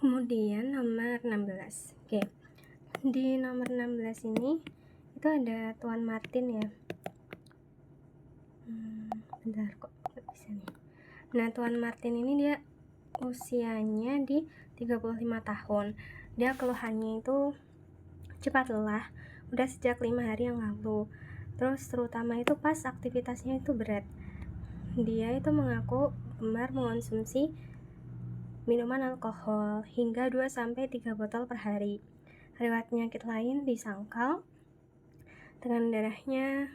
Kemudian nomor 16. Oke. Di nomor 16 ini itu ada Tuan Martin ya. Bentar kok nggak bisa nih. Nah, Tuan Martin ini dia usianya di 35 tahun. Dia keluhannya itu cepat lelah udah sejak 5 hari yang lalu. Terus terutama itu pas aktivitasnya itu berat. Dia itu mengaku gemar mengonsumsi minuman alkohol hingga 2-3 botol per hari. Riwayat penyakit lain di sangkal, tekanan darahnya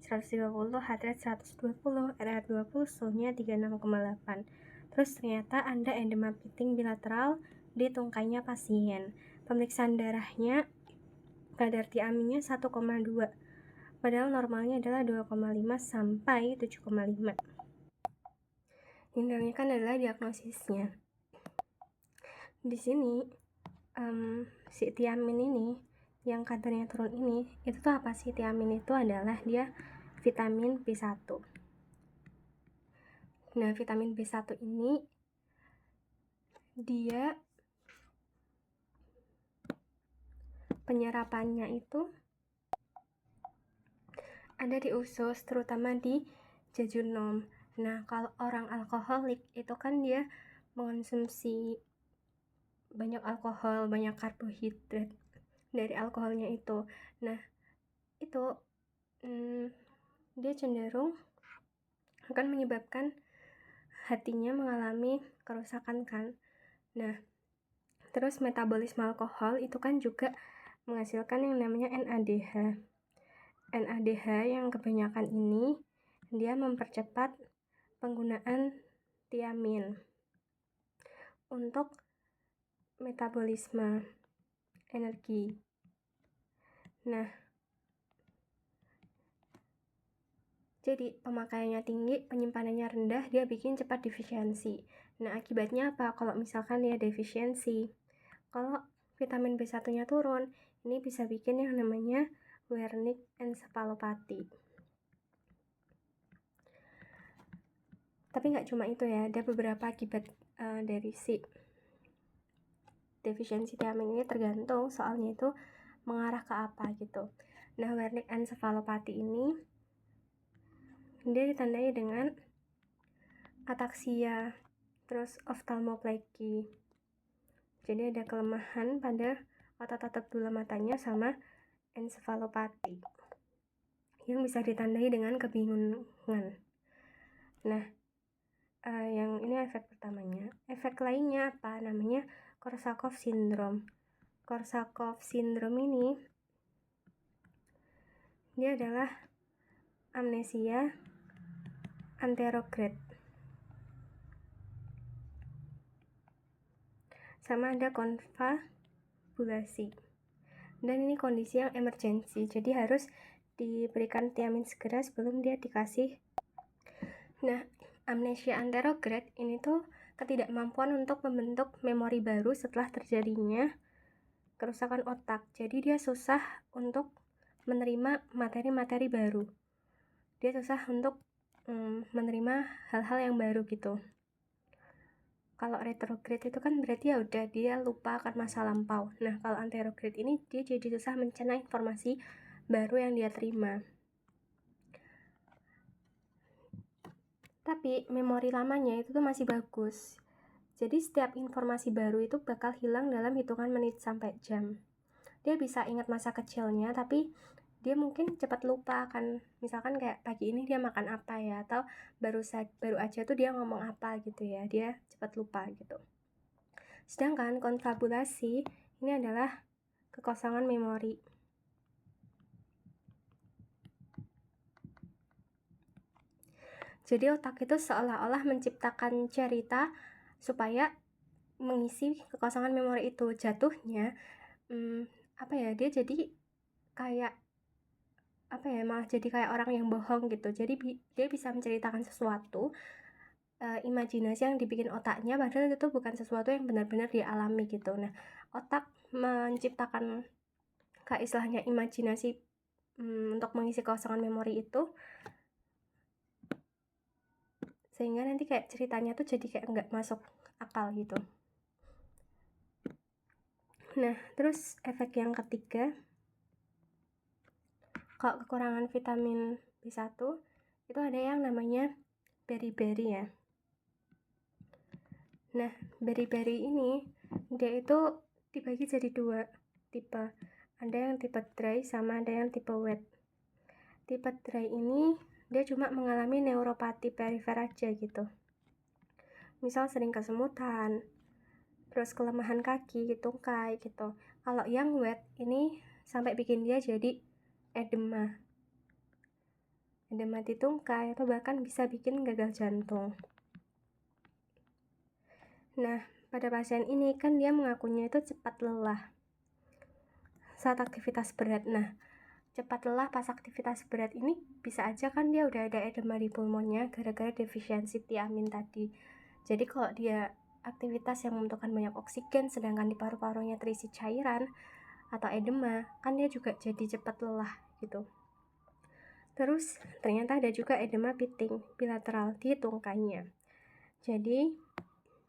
130, heart rate 120, RR20, suhunya 36,8. Terus ternyata ada edema piting bilateral di tungkainya pasien. Pemeriksaan darahnya kadar tiaminnya 1,2. Padahal normalnya adalah 2,5 sampai 7,5. Yang ditanyakan adalah diagnosisnya. Di sini si tiamin ini yang kadarnya turun ini, itu tuh apa sih? Tiamin itu adalah dia vitamin B1. Nah, vitamin B1 ini dia penyerapannya itu ada di usus, terutama di jejunum. Nah, kalau orang alkoholik itu kan dia mengonsumsi banyak alkohol, banyak karbohidrat dari alkoholnya itu. Nah, itu dia cenderung akan menyebabkan hatinya mengalami kerusakan kan. Nah, terus metabolisme alkohol itu kan juga menghasilkan yang namanya NADH. NADH yang kebanyakan ini dia mempercepat penggunaan tiamin untuk metabolisme energi. Nah, jadi pemakaiannya tinggi, penyimpanannya rendah, dia bikin cepat defisiensi. Nah, akibatnya apa? Kalau misalkan dia defisiensi, kalau vitamin B1-nya turun, ini bisa bikin yang namanya Wernicke encephalopathy. Tapi nggak cuma itu ya, ada beberapa akibat dari si defisiensi tiamin ini, tergantung soalnya itu mengarah ke apa gitu. Nah, Wernicke encephalopathy ini dia ditandai dengan ataksia, terus ophthalmoplegia. Jadi ada kelemahan pada otot-otot bola matanya sama encephalopathy yang bisa ditandai dengan kebingungan. Nah, yang ini efek pertamanya. Efek lainnya apa? Namanya Korsakoff syndrome. Korsakoff syndrome ini dia adalah amnesia anterograde. Sama ada konfabulasi. Dan ini kondisi yang emergensi, jadi harus diberikan tiamin segera sebelum dia dikasih. Nah, amnesia anterograde ini tuh ketidakmampuan untuk membentuk memori baru setelah terjadinya kerusakan otak. Jadi dia susah untuk menerima materi-materi baru. Dia susah untuk menerima hal-hal yang baru gitu. Kalau retrograde itu kan berarti ya udah dia lupa akan masa lampau. Nah, kalau anterograde ini dia jadi susah mencerna informasi baru yang dia terima. Tapi memori lamanya itu tuh masih bagus. Jadi setiap informasi baru itu bakal hilang dalam hitungan menit sampai jam. Dia bisa ingat masa kecilnya, tapi dia mungkin cepat lupa akan, misalkan kayak pagi ini dia makan apa ya, atau baru aja tuh dia ngomong apa gitu ya, dia cepat lupa gitu. Sedangkan konfabulasi ini adalah kekosongan memori. Jadi otak itu seolah-olah menciptakan cerita supaya mengisi kekosongan memori itu. Jatuhnya dia jadi kayak malah jadi kayak orang yang bohong gitu. Jadi dia bisa menceritakan sesuatu imajinasi yang dibikin otaknya, padahal itu bukan sesuatu yang benar-benar dialami gitu. Nah, otak menciptakan kayak istilahnya imajinasi untuk mengisi kekosongan memori itu, sehingga nanti kayak ceritanya tuh jadi kayak nggak masuk akal gitu. Nah, terus efek yang ketiga, kalau kekurangan vitamin B1 itu ada yang namanya beriberi ya. Nah, beriberi ini dia itu dibagi jadi 2 tipe. Ada yang tipe dry sama ada yang tipe wet. Tipe dry ini dia cuma mengalami neuropati perifer aja gitu. Misal sering kesemutan, terus kelemahan kaki, tungkai gitu. Kalau yang wet ini sampai bikin dia jadi edema di tungkai atau bahkan bisa bikin gagal jantung. Nah, pada pasien ini kan dia mengakunya itu cepat lelah saat aktivitas berat. Nah, cepat lelah pas aktivitas berat ini bisa aja kan dia udah ada edema di pulmonnya gara-gara defisiensi tiamin tadi. Jadi kalau dia aktivitas yang membutuhkan banyak oksigen sedangkan di paru-parunya terisi cairan atau edema, kan dia juga jadi cepat lelah gitu. Terus ternyata ada juga edema pitting bilateral di tungkainya. Jadi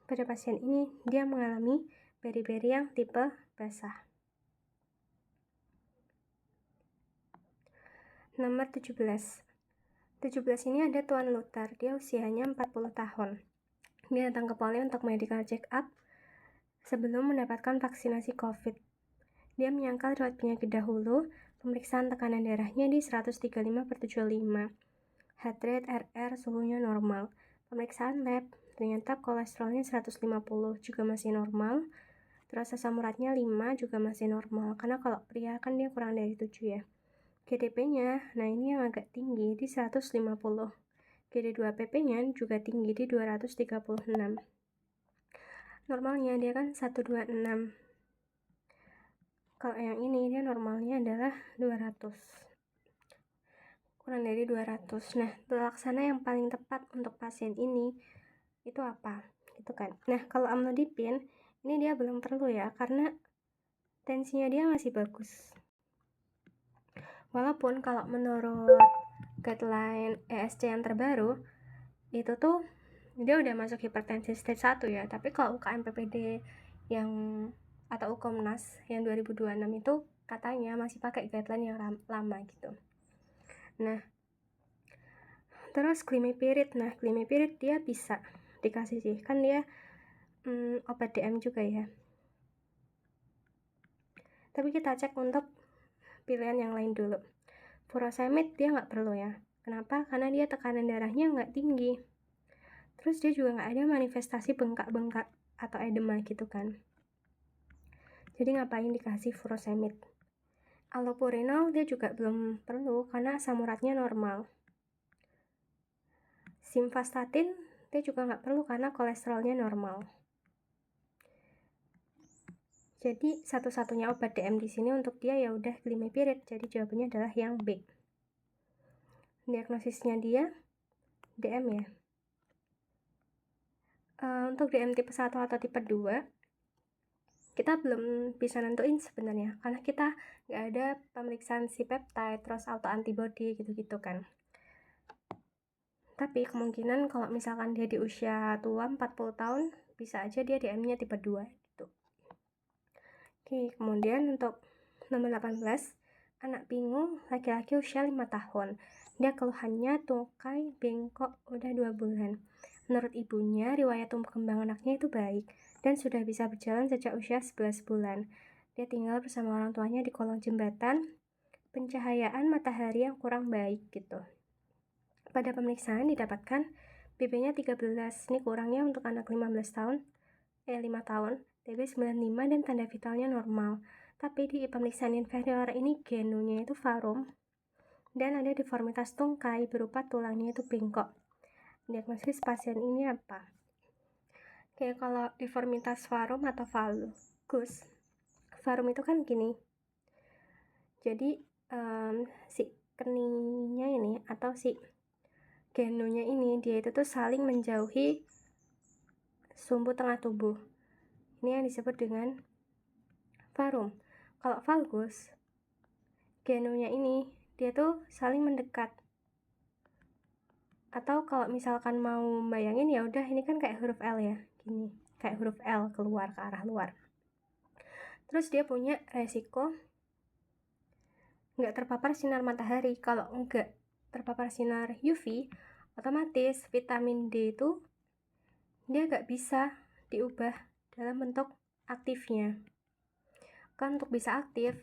pada pasien ini dia mengalami beriberi yang tipe basah. Nomor 17 ini ada Tuan Luther, dia usianya 40 tahun. Dia datang ke Poli untuk medical check up sebelum mendapatkan vaksinasi COVID. Dia menyangkal riwayat penyakit dahulu, pemeriksaan tekanan darahnya di 135/75, heart rate, RR, suhunya normal. Pemeriksaan lab, ternyata kolesterolnya 150 juga masih normal, terus asam uratnya 5 juga masih normal, karena kalau pria kan dia kurang dari 7 ya. GDP-nya, nah ini yang agak tinggi di 150. GD2-PP-nya juga tinggi di 236. Normalnya dia kan 126. Kalau yang ini dia normalnya adalah 200. Kurang dari 200. Nah, laksana yang paling tepat untuk pasien ini itu apa? Gitu kan. Nah, kalau amlodipin ini dia belum perlu ya karena tensinya dia masih bagus. Walaupun kalau menurut guideline ESC yang terbaru itu tuh dia udah masuk hipertensi stage 1 ya, tapi kalau UKM PPD yang atau UKOMNAS yang 2026 itu katanya masih pakai guideline yang lama gitu. Nah, terus Glimepiride. Nah, Glimepiride dia bisa dikasih sih, kan dia obat DM juga ya. Tapi kita cek untuk pilihan yang lain dulu. Furosemide dia nggak perlu ya. Kenapa? Karena dia tekanan darahnya nggak tinggi. Terus dia juga nggak ada manifestasi bengkak-bengkak atau edema gitu kan. Jadi ngapain dikasih furosemide? Allopurinol dia juga belum perlu karena asam uratnya normal. Simvastatin dia juga nggak perlu karena kolesterolnya normal. Jadi satu-satunya obat DM di sini untuk dia ya udah Glimepiride. Jadi jawabannya adalah yang B. Diagnosisnya dia DM ya. Untuk DM tipe 1 atau tipe 2 kita belum bisa nentuin sebenarnya karena kita nggak ada pemeriksaan C-peptide terus autoantibody gitu-gitu kan. Tapi kemungkinan kalau misalkan dia di usia tua 40 tahun bisa aja dia DM-nya tipe 2 gitu. Oke, kemudian untuk nomor 18, anak bingung laki-laki usia 5 tahun. Dia keluhannya tungkai bengkok udah 2 bulan. Menurut ibunya, riwayat tumbuh kembang anaknya itu baik dan sudah bisa berjalan sejak usia 11 bulan. Dia tinggal bersama orang tuanya di kolong jembatan, pencahayaan matahari yang kurang baik gitu. Pada pemeriksaan didapatkan BB-nya 13, ini kurangnya untuk anak 5 tahun, TB 95 dan tanda vitalnya normal. Tapi di pemeriksaan inferior ini genonya itu varum dan ada deformitas tungkai berupa tulangnya itu bengkok. Diagnosis pasien ini apa? Oke, kalau deformitas varum atau valgus, varum itu kan gini. Jadi si keningnya ini atau si genonya ini dia itu tuh saling menjauhi sumbu tengah tubuh. Ini yang disebut dengan varum. Kalau valgus, genonya ini dia tuh saling mendekat. Atau kalau misalkan mau bayangin ya udah ini kan kayak huruf L ya, gini, kayak huruf L keluar ke arah luar. Terus dia punya resiko nggak terpapar sinar matahari. Kalau nggak terpapar sinar UV, otomatis vitamin D itu dia nggak bisa diubah dalam bentuk aktifnya. Kan untuk bisa aktif,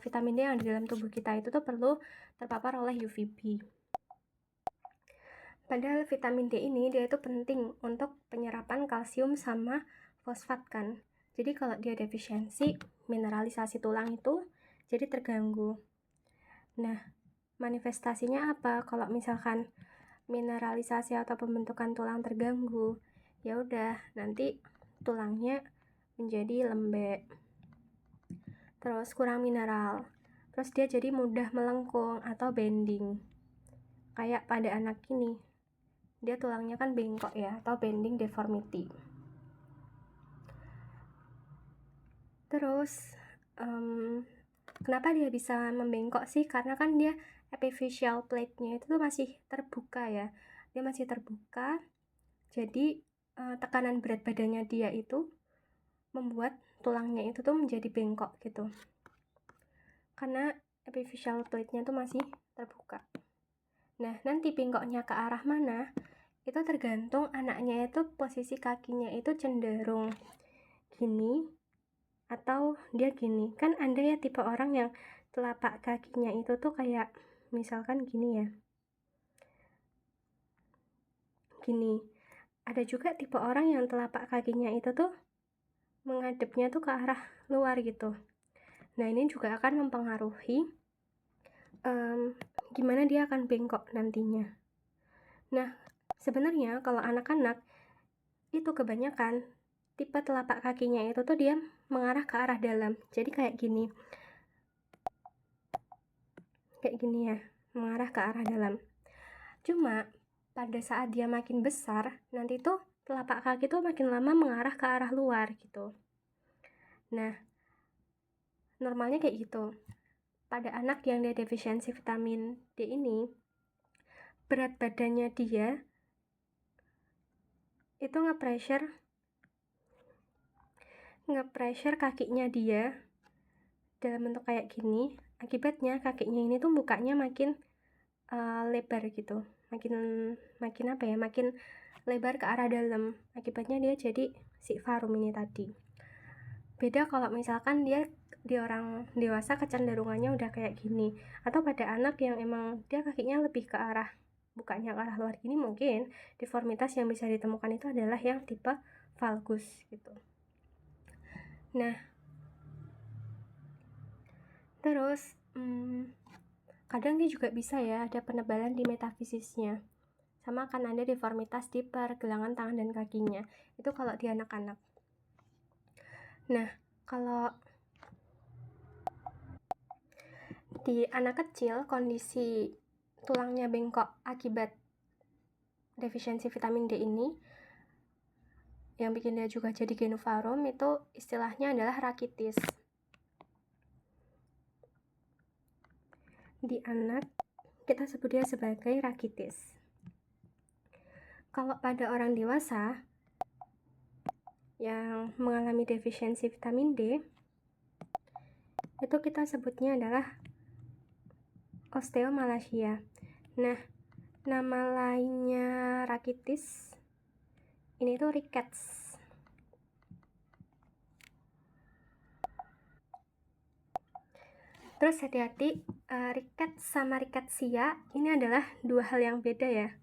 vitamin D yang di dalam tubuh kita itu tuh perlu terpapar oleh UVB. Padahal vitamin D ini dia itu penting untuk penyerapan kalsium sama fosfat kan. Jadi kalau dia defisiensi, mineralisasi tulang itu jadi terganggu. Nah, manifestasinya apa? Kalau misalkan mineralisasi atau pembentukan tulang terganggu, ya udah nanti tulangnya menjadi lembek. Terus kurang mineral. Terus dia jadi mudah melengkung atau bending. Kayak pada anak ini. Dia tulangnya kan bengkok ya, atau bending deformity. Terus kenapa dia bisa membengkok sih? Karena kan dia epiphyseal plate-nya itu tuh masih terbuka ya. Dia masih terbuka. Jadi tekanan berat badannya dia itu membuat tulangnya itu tuh menjadi bengkok gitu. Karena epiphyseal plate-nya tuh masih terbuka. Nah, nanti bengkoknya ke arah mana? Itu tergantung anaknya itu posisi kakinya itu cenderung gini atau dia gini. Kan ada ya tipe orang yang telapak kakinya itu tuh kayak misalkan gini ya. Gini. Ada juga tipe orang yang telapak kakinya itu tuh menghadapnya tuh ke arah luar gitu. Nah, ini juga akan mempengaruhi gimana dia akan bengkok nantinya. Nah, sebenarnya kalau anak-anak itu kebanyakan tipe telapak kakinya itu tuh dia mengarah ke arah dalam. Jadi kayak gini. Kayak gini ya, mengarah ke arah dalam. Cuma pada saat dia makin besar, nanti tuh telapak kaki tuh makin lama mengarah ke arah luar gitu. Nah, normalnya kayak gitu. Pada anak yang dia defisiensi vitamin D ini, berat badannya dia itu nge-pressure kakinya dia dalam bentuk kayak gini. Akibatnya kakinya ini tuh bukanya makin lebar gitu, makin apa ya, makin lebar ke arah dalam. Akibatnya dia jadi sikvarum ini tadi. Beda kalau misalkan di orang dewasa kecenderungannya udah kayak gini, atau pada anak yang emang dia kakinya lebih ke arah bukanya ke arah luar gini, mungkin deformitas yang bisa ditemukan itu adalah yang tipe valgus gitu. Nah, terus kadang dia juga bisa ya ada penebalan di metafisisnya, sama akan ada deformitas di pergelangan tangan dan kakinya. Itu kalau di anak-anak. Nah, kalau di anak kecil kondisi tulangnya bengkok akibat defisiensi vitamin D ini, yang bikin dia juga jadi genovarum, itu istilahnya adalah rakitis. Di anak kita sebut dia sebagai rakitis. Kalau pada orang dewasa yang mengalami defisiensi vitamin D, itu kita sebutnya adalah osteomalacia. Nah, nama lainnya rakitis ini tuh rickets. Terus hati-hati, rickets sama rickettsia ini adalah dua hal yang beda ya.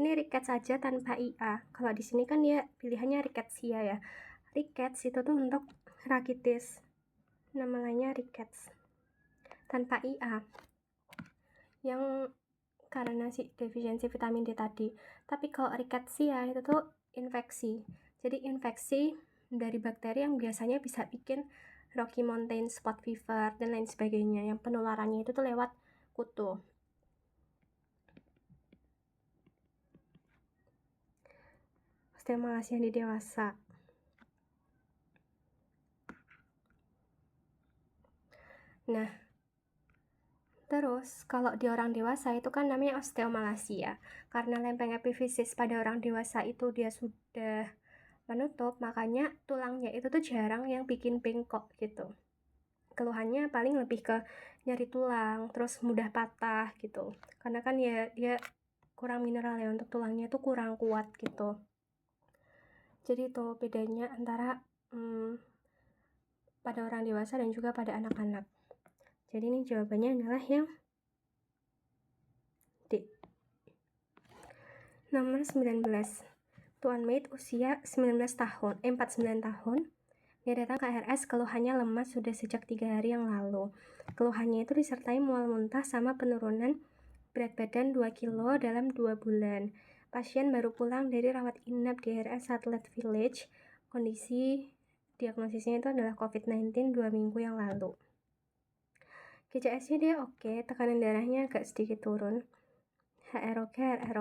Ini rickets saja tanpa IA. Kalau di sini kan dia pilihannya rickettsia ya. Rickets itu tuh untuk rakitis. Nama lainnya rickets tanpa IA. Yang karena defisiensi vitamin D tadi. Tapi kalau rickettsia itu tuh infeksi. Jadi infeksi dari bakteri yang biasanya bisa bikin Rocky Mountain spot fever dan lain sebagainya, yang penularannya itu tuh lewat kutu. Osteomalacia di dewasa. Nah, terus kalau di orang dewasa itu kan namanya osteomalacia. Karena lempeng epifisis pada orang dewasa itu dia sudah menutup, makanya tulangnya itu tuh jarang yang bikin bengkok gitu. Keluhannya paling lebih ke nyeri tulang, terus mudah patah gitu. Karena kan ya dia kurang mineral ya, untuk tulangnya tuh kurang kuat gitu. Jadi itu bedanya antara pada orang dewasa dan juga pada anak-anak. Jadi ini jawabannya adalah yang D. Nomor 19. Tuan Maid usia 49 tahun. Dia datang ke RS, keluhannya lemas sudah sejak 3 hari yang lalu. Keluhannya itu disertai mual muntah sama penurunan berat badan 2 kilo dalam 2 bulan. Pasien baru pulang dari rawat inap di RS Satellite Village. Kondisi diagnosisnya itu adalah COVID-19 2 minggu yang lalu. GCS-nya dia oke, tekanan darahnya agak sedikit turun. HR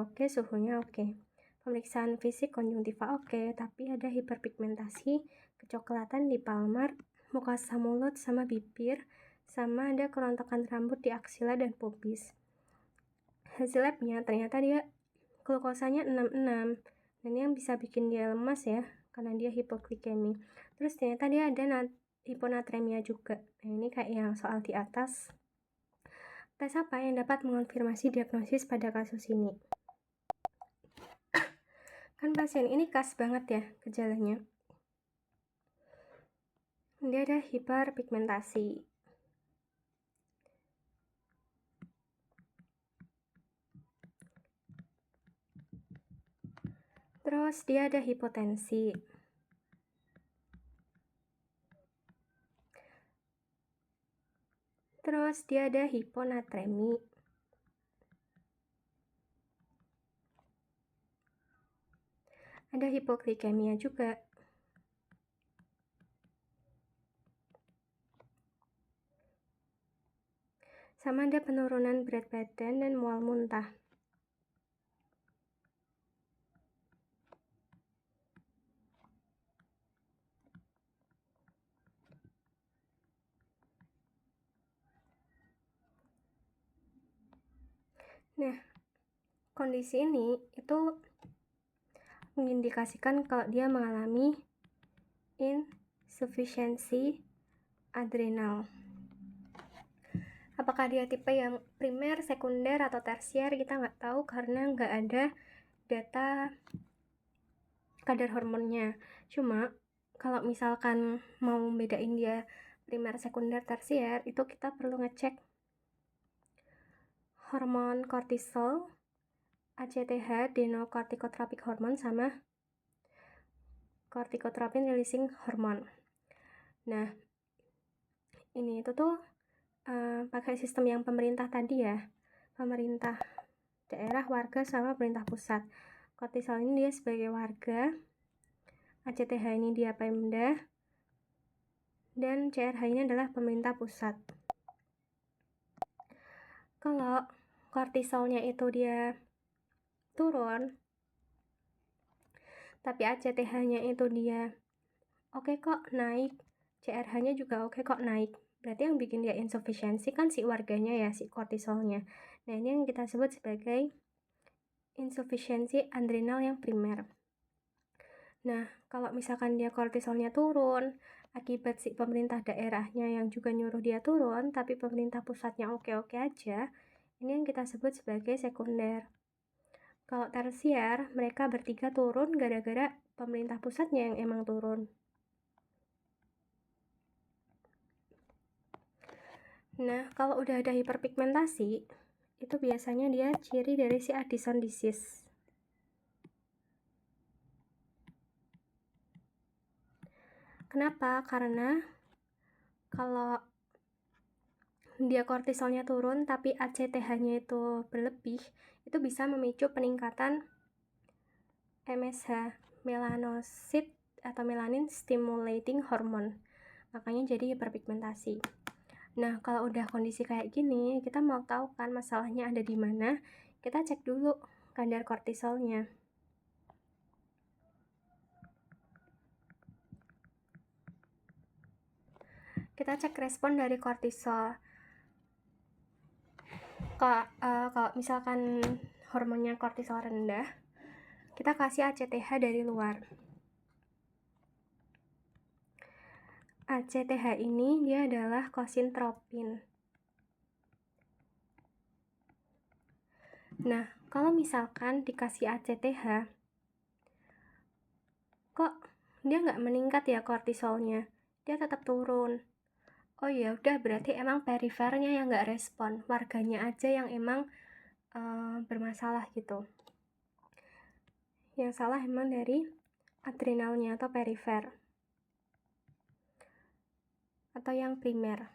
oke, suhunya oke. Pemeriksaan fisik konjungtiva oke, tapi ada hiperpigmentasi, kecoklatan di palmar, mukosa mulut sama bibir, sama ada kerontokan rambut di aksila dan pubis. Hasil labnya ternyata dia glukosanya 66, dan yang bisa bikin dia lemas ya, karena dia hipoglikemi. Terus ternyata dia ada hiponatremia juga. Nah ini kayak yang soal di atas. Tes apa yang dapat mengonfirmasi diagnosis pada kasus ini? Kan pasien ini khas banget ya gejalanya. Dia ada hiperpigmentasi. Terus dia ada hipotensi. Terus dia ada hiponatremi. Ada hipoglikemia juga. Sama ada penurunan berat badan dan mual muntah. Nah, kondisi ini itu mengindikasikan kalau dia mengalami insufficiency adrenal. Apakah dia tipe yang primer, sekunder, atau tersier, kita nggak tahu karena nggak ada data kadar hormonnya. Cuma kalau misalkan mau membedain dia primer, sekunder, tersier, itu kita perlu ngecek hormon kortisol, ACTH, adenocorticotropic hormone, sama corticotropin releasing hormone. Nah, ini itu tuh pakai sistem yang pemerintah tadi ya, pemerintah daerah, warga, sama pemerintah pusat. Kortisol ini dia sebagai warga, ACTH ini dia Pemda, dan CRH ini adalah pemerintah pusat. Kalau kortisolnya itu dia turun, tapi ACTH-nya itu dia oke kok naik, CRH-nya juga oke kok naik, berarti yang bikin dia insufficiency kan si warganya ya, si kortisolnya. Nah ini yang kita sebut sebagai insufficiency adrenal yang primer. Nah kalau misalkan dia kortisolnya turun akibat si pemerintah daerahnya yang juga nyuruh dia turun, tapi pemerintah pusatnya oke-oke aja, ini yang kita sebut sebagai sekunder. Kalau tersier, mereka bertiga turun gara-gara pemerintah pusatnya yang emang turun. Nah, kalau udah ada hiperpigmentasi, itu biasanya dia ciri dari si Addison disease. Kenapa? Karena kalau dia kortisolnya turun tapi ACTH-nya itu berlebih, itu bisa memicu peningkatan MSH, melanocyte atau melanin stimulating hormone. Makanya jadi hiperpigmentasi. Nah, kalau udah kondisi kayak gini, kita mau tahu kan masalahnya ada di mana, kita cek dulu kadar kortisolnya. Kita cek respon dari kortisol. Kalau misalkan hormonnya kortisol rendah, kita kasih ACTH dari luar. ACTH ini dia adalah konsintropin. Nah, kalau misalkan dikasih ACTH, kok dia nggak meningkat ya kortisolnya, dia tetap turun. Oh ya udah, berarti emang perifernya yang nggak respon, warganya aja yang emang bermasalah gitu. Yang salah emang dari adrenalnya atau perifer, atau yang primer.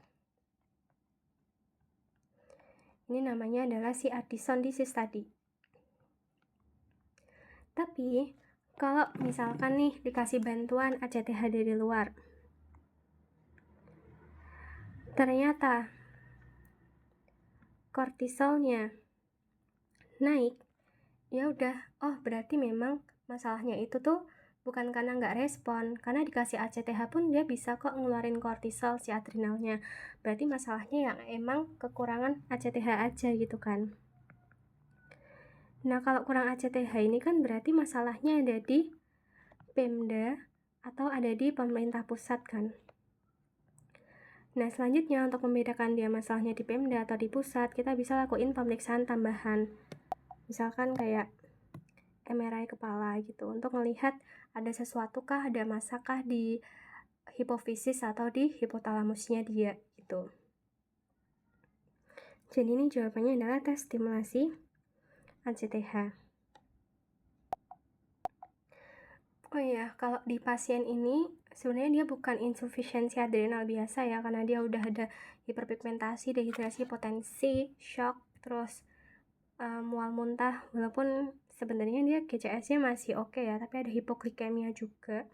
Ini namanya adalah si Addison disease tadi. Tapi kalau misalkan nih dikasih bantuan ACTH dari luar, ternyata kortisolnya naik, ya udah, oh berarti memang masalahnya itu tuh bukan karena nggak respon, karena dikasih ACTH pun dia bisa kok ngeluarin kortisol si adrenalnya. Berarti masalahnya yang emang kekurangan ACTH aja gitu kan. Nah kalau kurang ACTH ini kan berarti masalahnya ada di Pemda atau ada di pemerintah pusat kan. Nah selanjutnya untuk membedakan dia masalahnya di Pemda atau di pusat, kita bisa lakuin pemeriksaan tambahan. Misalkan kayak MRI kepala gitu, untuk melihat ada sesuatu kah, ada massa kah di hipofisis atau di hipotalamusnya dia gitu. Jadi ini jawabannya adalah tes stimulasi ACTH. Oh iya, kalau di pasien ini sebenarnya dia bukan insufisiensi adrenal biasa ya, karena dia udah ada hiperpigmentasi, dehidrasi, potensi, shock, terus mual muntah. Walaupun sebenarnya dia GCS-nya masih oke ya, tapi ada hipoglikemia juga.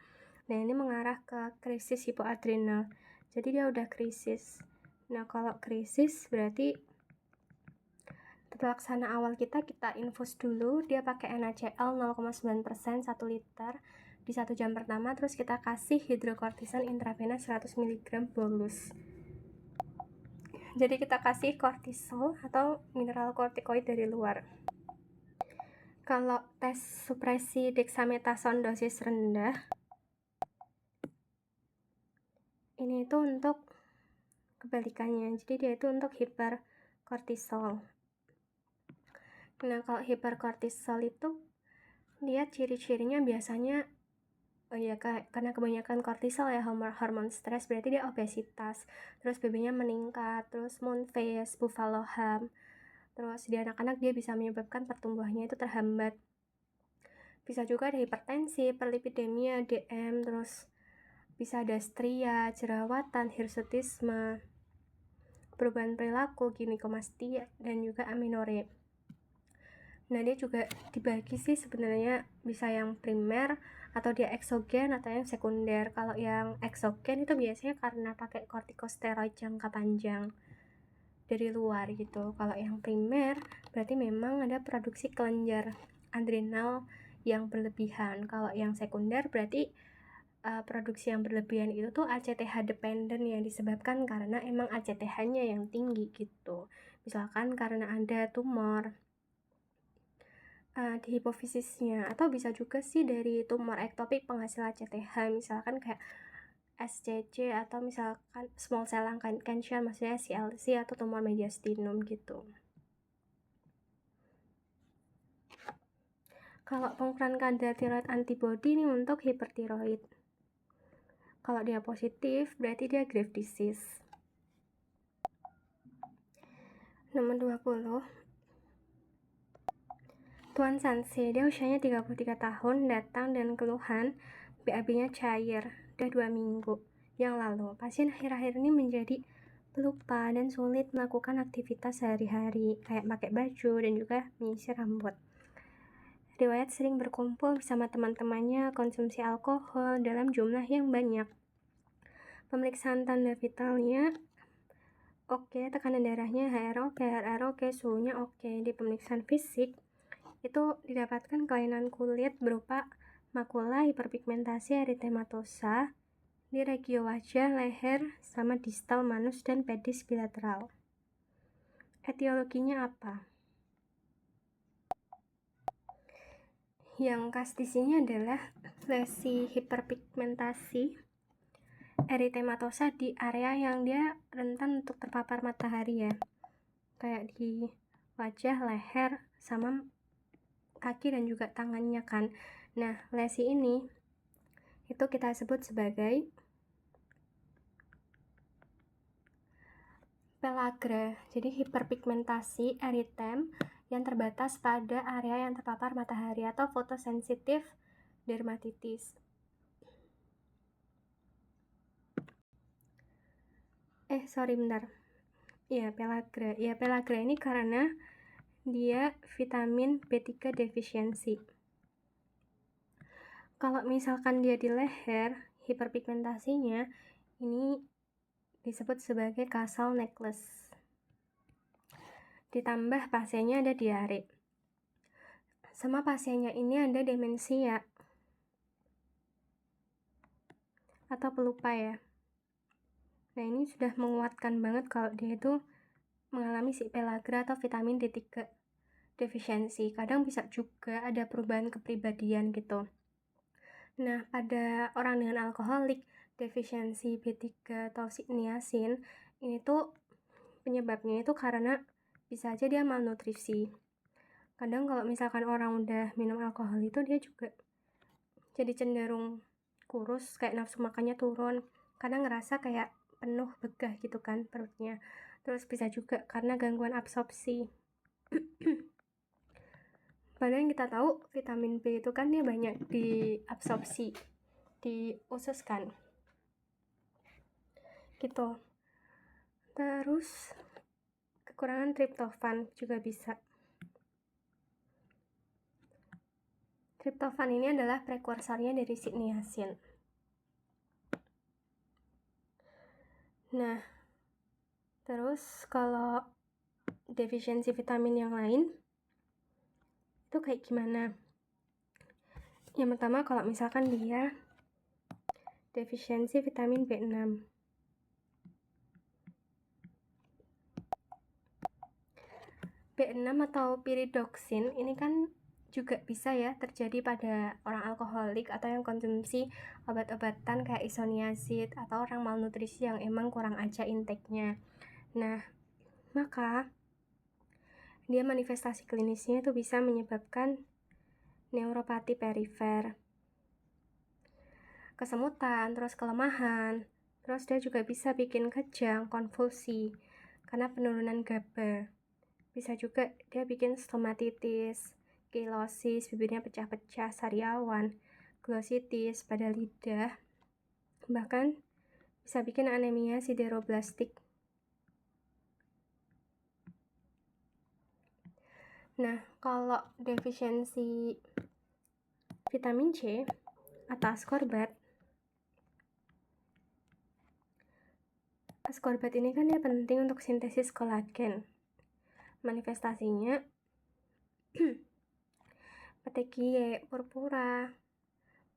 Nah ini mengarah ke krisis hipoadrenal. Jadi dia udah krisis. Nah kalau krisis berarti laksana awal kita infus dulu, dia pakai NaCl 0,9% 1 liter di 1 jam pertama, terus kita kasih hidrokortison intravenous 100 mg bolus. Jadi kita kasih kortisol atau mineral kortikoid dari luar. Kalau tes supresi dexamethasone dosis rendah, ini itu untuk kebalikannya, jadi dia itu untuk hiperkortisol. Nah kalau hiperkortisol itu dia ciri-cirinya biasanya karena kebanyakan kortisol ya, hormon stres, berarti dia obesitas, terus BB-nya meningkat, terus moon face, buffalo hump, terus di anak-anak dia bisa menyebabkan pertumbuhannya itu terhambat. Bisa juga ada hipertensi, perlipidemia, DM, terus bisa ada stria, jerawatan, hirsutisme, perubahan perilaku, ginikomastia, dan juga amenorrhea. Nah dia juga dibagi sih sebenarnya, bisa yang primer atau dia eksogen atau yang sekunder. Kalau yang eksogen itu biasanya karena pakai kortikosteroid jangka panjang dari luar gitu. Kalau yang primer berarti memang ada produksi kelenjar adrenal yang berlebihan. Kalau yang sekunder berarti produksi yang berlebihan itu tuh ACTH dependent, yang disebabkan karena emang ACTH-nya yang tinggi gitu. Misalkan karena ada tumor di hipofisisnya, atau bisa juga sih dari tumor ektopik penghasil ACTH, misalkan kayak SCC atau misalkan small cell lung cancer, maksudnya CLC, atau tumor mediastinum gitu. Kalau pengukuran kadar tiroid antibody ini untuk hipertiroid. Kalau dia positif berarti dia Graves' disease. Nomor 20, Tuan Sanse, dia usianya 33 tahun, datang dan keluhan BAB-nya cair, udah 2 minggu yang lalu. Pasien akhir-akhir ini menjadi pelupa dan sulit melakukan aktivitas sehari-hari, kayak pakai baju dan juga menyisir rambut. Riwayat sering berkumpul bersama teman-temannya, konsumsi alkohol dalam jumlah yang banyak. Pemeriksaan tanda vitalnya oke, tekanan darahnya HR oke, RR oke, suhunya oke. Di pemeriksaan fisik itu didapatkan kelainan kulit berupa makula, hiperpigmentasi, eritematosa di regio wajah, leher, sama distal manus dan pedis bilateral. Etiologinya apa? Yang khas di sini adalah lesi hiperpigmentasi eritematosa di area yang dia rentan untuk terpapar matahari ya, kayak di wajah, leher, sama kaki dan juga tangannya kan. Nah, lesi ini itu kita sebut sebagai pellagra. Jadi hiperpigmentasi eritem yang terbatas pada area yang terpapar matahari atau fotosensitif dermatitis. Bentar. Ya, pellagra. Ya, pellagra ini karena dia vitamin B3 defisiensi. Kalau misalkan dia di leher, hiperpigmentasinya ini disebut sebagai causal necklace. Ditambah pasiennya ada diare. Sama pasiennya ini ada demensia atau pelupa ya. Nah, ini sudah menguatkan banget kalau dia itu mengalami si pellagra atau vitamin D3 defisiensi. Kadang bisa juga ada perubahan kepribadian gitu. Nah, pada orang dengan alkoholik defisiensi B3 atau niacin, ini tuh penyebabnya itu karena bisa aja dia malnutrisi. Kadang kalau misalkan orang udah minum alkohol itu dia juga jadi cenderung kurus, kayak nafsu makannya turun, karena ngerasa kayak penuh begah gitu kan perutnya. Terus bisa juga karena gangguan absorpsi. Padahal yang kita tahu vitamin B itu kan dia banyak diabsorpsi di usus kan gitu. Terus kekurangan triptofan juga bisa. Triptofan ini adalah prekursornya dari si niacin. Nah, terus kalau defisiensi vitamin yang lain itu kayak gimana? Yang pertama, kalau misalkan dia defisiensi vitamin B6. B6 atau pyridoxine ini kan juga bisa ya terjadi pada orang alkoholik atau yang konsumsi obat-obatan kayak isoniazid atau orang malnutrisi yang emang kurang aja intake-nya. Nah, maka dia manifestasi klinisnya itu bisa menyebabkan neuropati perifer, kesemutan, terus kelemahan, terus dia juga bisa bikin kejang, konvulsi karena penurunan GABA. Bisa juga dia bikin stomatitis, kilosis, bibirnya pecah-pecah, sariawan, glositis pada lidah, bahkan bisa bikin anemia sideroblastik. Nah, kalau defisiensi vitamin C atau ascorbat ini kan dia penting untuk sintesis kolagen. Manifestasinya petekie, purpura,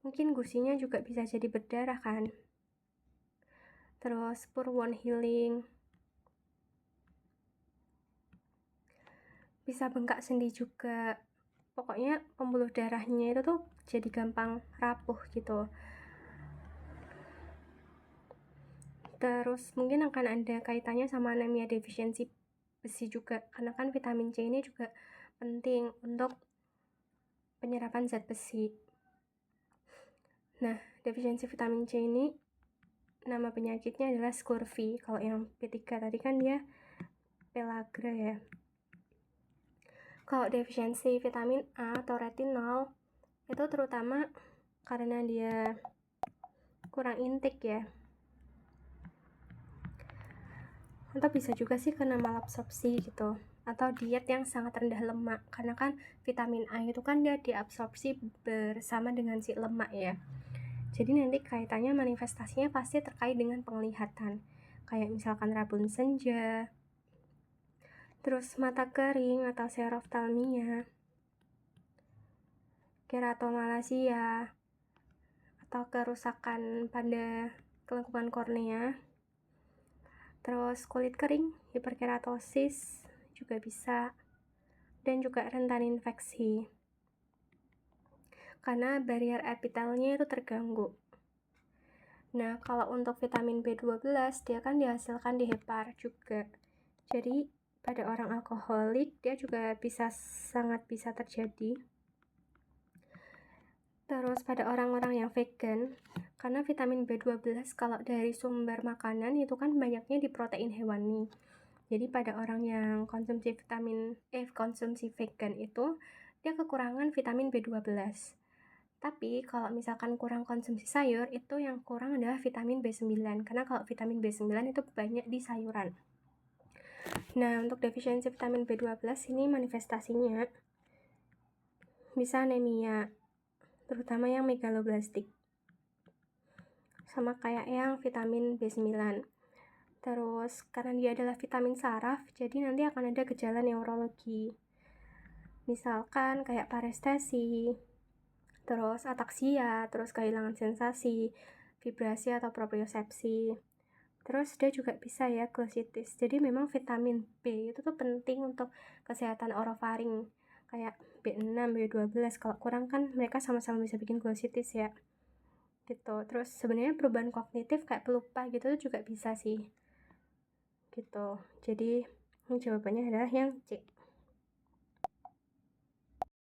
mungkin gusinya juga bisa jadi berdarah kan. Terus pore wound healing, bisa bengkak sendi juga. Pokoknya pembuluh darahnya itu tuh jadi gampang rapuh gitu. Terus mungkin akan ada kaitannya sama anemia defisiensi besi juga, karena kan vitamin C ini juga penting untuk penyerapan zat besi. Nah, defisiensi vitamin C ini nama penyakitnya adalah scurvy. Kalau yang B3 tadi kan dia pellagra ya. Kalau defisiensi vitamin A atau retinol itu terutama karena dia kurang intake ya. Atau bisa juga sih kena malabsorpsi gitu, atau diet yang sangat rendah lemak, karena kan vitamin A itu kan dia diabsorpsi bersama dengan si lemak ya. Jadi nanti kaitannya manifestasinya pasti terkait dengan penglihatan, kayak misalkan rabun senja, terus mata kering atau xerophthalmia, keratomalacia, atau kerusakan pada kelengkungan kornea, terus kulit kering, hiperkeratosis juga bisa, dan juga rentan infeksi karena barrier epitelnya itu terganggu. Nah, kalau untuk vitamin B12 dia kan dihasilkan di hepar juga. Jadi pada orang alkoholik dia juga sangat bisa terjadi. Terus pada orang-orang yang vegan, karena vitamin B12 kalau dari sumber makanan itu kan banyaknya di protein hewani. Jadi pada orang yang konsumsi vegan itu dia kekurangan vitamin B12. Tapi kalau misalkan kurang konsumsi sayur, itu yang kurang adalah vitamin B9. Karena kalau vitamin B9 itu banyak di sayuran. Nah, untuk defisiensi vitamin B12 ini manifestasinya bisa anemia, terutama yang megaloblastik. Sama kayak yang vitamin B9. Terus, karena dia adalah vitamin saraf, jadi nanti akan ada gejala neurologi. Misalkan kayak parestesi, terus ataksia, terus kehilangan sensasi, vibrasi atau propriosepsi. Terus dia juga bisa ya glositis. Jadi memang vitamin B itu tuh penting untuk kesehatan orofaring. Kayak B6, B12. Kalau kurang kan mereka sama-sama bisa bikin glositis ya. Gitu. Terus sebenarnya perubahan kognitif kayak pelupa gitu tuh juga bisa sih. Gitu. Jadi jawabannya adalah yang C.